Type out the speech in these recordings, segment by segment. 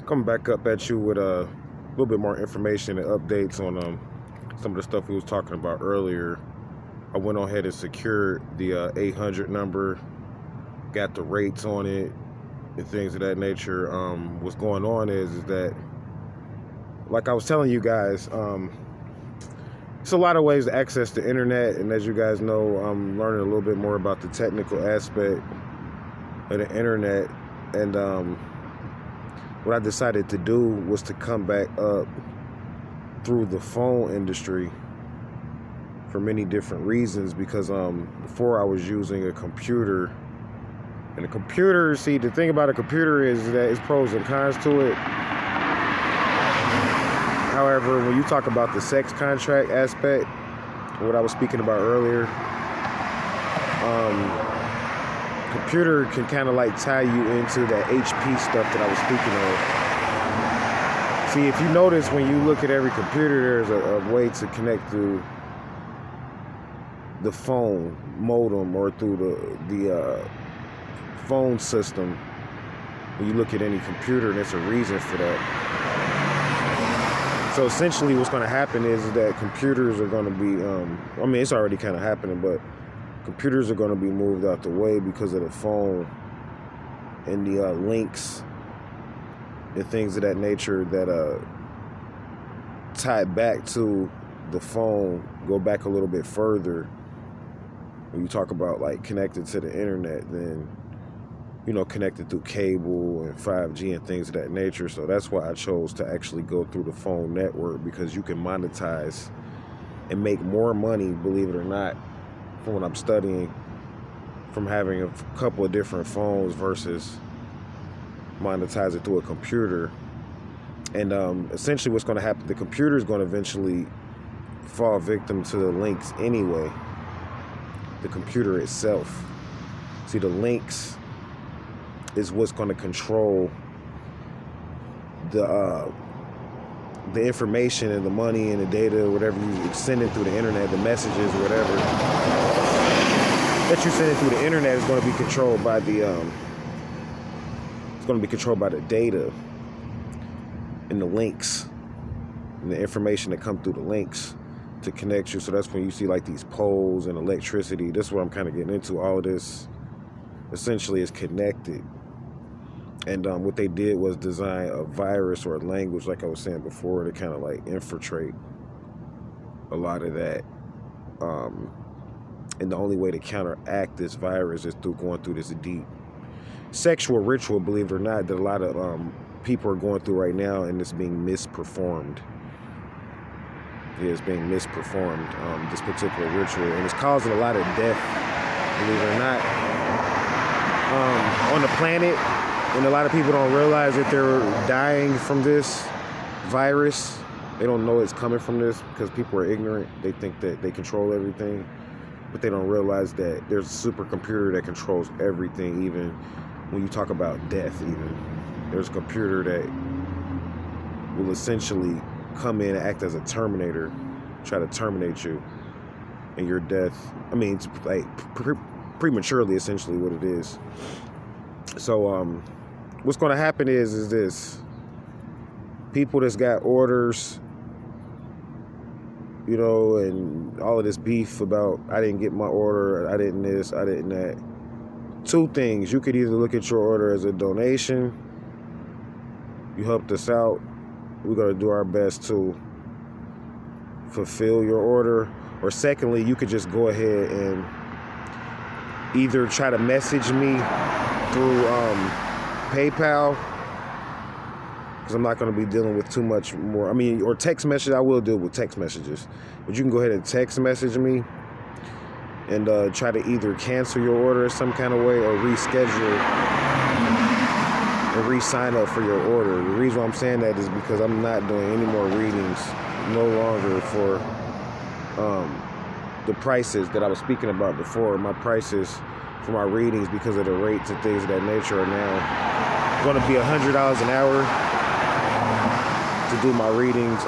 Coming back up at you with a little bit more information and updates on some of the stuff we was talking about earlier. I went on ahead and secured the 800 number, got the rates on it and things of that nature. What's going on is that, like I was telling you guys, it's a lot of ways to access the internet, and as you guys know, I'm learning a little bit more about the technical aspect of the internet, and what I decided to do was to come back up through the phone industry for many different reasons, because before I was using a computer, and a computer, see, the thing about a computer is that it's pros and cons to it. However, when you talk about the sex contract aspect, what I was speaking about earlier, computer can kind of like tie you into that HP stuff that I was speaking of. See, if you notice, when you look at every computer, there's a way to connect through the phone modem or through the phone system. When you look at any computer, and there's a reason for that. So essentially what's going to happen is that computers are going to be, I mean, it's already kind of happening, but computers are going to be moved out the way because of the phone and the links and things of that nature that tie back to the phone, go back a little bit further. When you talk about like connected to the internet, then, you know, connected through cable and 5G and things of that nature. So that's why I chose to actually go through the phone network, because you can monetize and make more money, believe it or not, from what I'm studying, from having a couple of different phones versus monetize it through a computer. And essentially what's going to happen, the computer is going to eventually fall victim to the links anyway. The computer itself. See, the links is what's going to control the information and the money and the data, whatever you send it through the internet, the messages, whatever that you send it through the internet is going to be controlled by the it's going to be controlled by the data and the links and the information that come through the links to connect you. So that's when you see like these poles and electricity. This is what I'm kind of getting into. All of this essentially is connected. And what they did was design a virus or a language, like I was saying before, to kind of like infiltrate a lot of that. And the only way to counteract this virus is through going through this deep sexual ritual, believe it or not, that a lot of people are going through right now, and it's being misperformed. Yeah, it's being misperformed, this particular ritual, and it's causing a lot of death, believe it or not, on the planet. And a lot of people don't realize that they're dying from this virus. They don't know it's coming from this because people are ignorant. They think that they control everything, but they don't realize that there's a supercomputer that controls everything. Even when you talk about death, even there's a computer that will essentially come in and act as a terminator, try to terminate you and your death. I mean, it's like prematurely, essentially what it is. So what's going to happen is this: people that's got orders, you know, and all of this beef about I didn't get my order, I didn't this, I didn't that. Two things: you could either look at your order as a donation, you helped us out, we're going to do our best to fulfill your order, or secondly, you could just go ahead and either try to message me through PayPal, because I'm not going to be dealing with too much more. I mean, or text message. I will deal with text messages, but you can go ahead and text message me and try to either cancel your order in some kind of way or reschedule and re-sign up for your order. The reason why I'm saying that is because I'm not doing any more readings no longer for the prices that I was speaking about before. My prices for my readings, because of the rates and things of that nature, are now going to be $100 an hour to do my readings.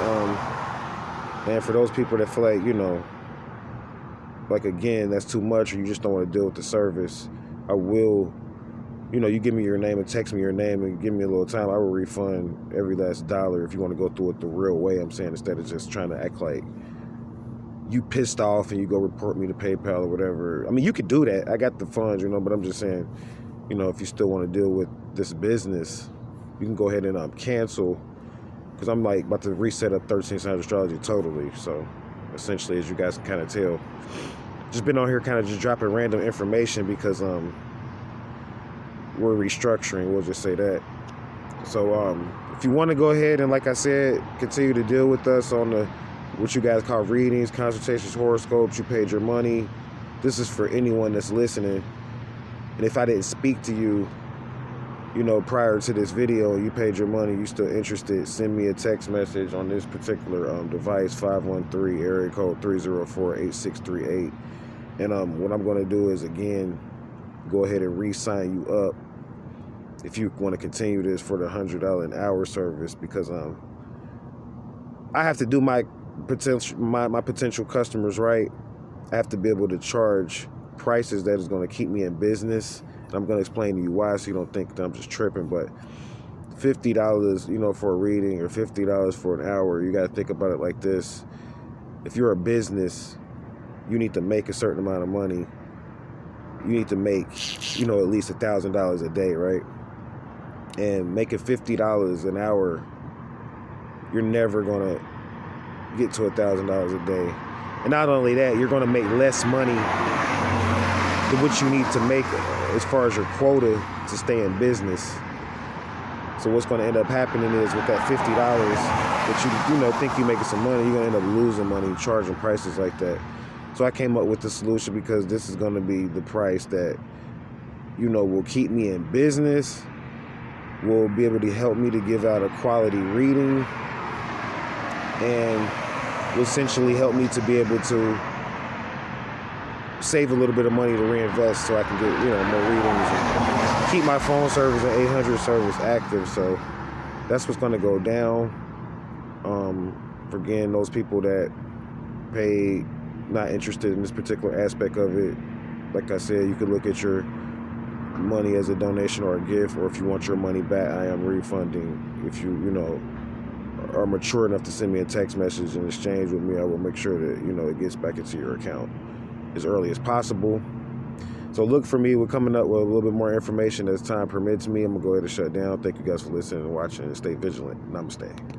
And for those people that feel like, you know, like again, that's too much, or you just don't want to deal with the service, I will you know, you give me your name and text me your name and give me a little time, I will refund every last dollar if you want to go through it the real way. I'm saying, instead of just trying to act like you pissed off and you go report me to PayPal or whatever. I mean, you could do that. I got the funds, you know, but I'm just saying, you know, if you still want to deal with this business, you can go ahead and cancel, because I'm like about to reset up 13 Signs Astrology totally. So essentially, as you guys can kind of tell, just been on here kind of just dropping random information because we're restructuring, we'll just say that. So if you want to go ahead and, like I said, continue to deal with us on the what you guys call readings, consultations, horoscopes, you paid your money. This is for anyone that's listening. And if I didn't speak to you, you know, prior to this video, you paid your money, you still interested, send me a text message on this particular device, 513 area code 304-8638. And what I'm going to do is, again, go ahead and re-sign you up if you want to continue this for the $100 an hour service, because I have to do my potential customers right. I have to be able to charge prices that is going to keep me in business. And I'm going to explain to you why, so you don't think that I'm just tripping. But $50, you know, for a reading, or $50 for an hour, you got to think about it like this. If you're a business, you need to make a certain amount of money. You need to make, you know, at least $1,000 a day, right? And making $50 an hour, you're never going to get to $1,000 a day. And not only that, you're going to make less money than what you need to make as far as your quota to stay in business. So what's going to end up happening is, with that $50 that you know think you're making some money, you're going to end up losing money charging prices like that. So I came up with the solution, because this is going to be the price that, you know, will keep me in business, will be able to help me to give out a quality reading, and will essentially help me to be able to save a little bit of money to reinvest, so I can get, you know, more readings and keep my phone service and 800 service active. So that's what's going to go down. For, again, those people that pay, not interested in this particular aspect of it, like I said, you could look at your money as a donation or a gift, or if you want your money back, I am refunding. If you know, are mature enough to send me a text message in exchange with me, I will make sure that, you know, it gets back into your account as early as possible. So look for me. We're coming up with a little bit more information as time permits me. I'm gonna go ahead and shut down. Thank you guys for listening and watching, and stay vigilant. Namaste.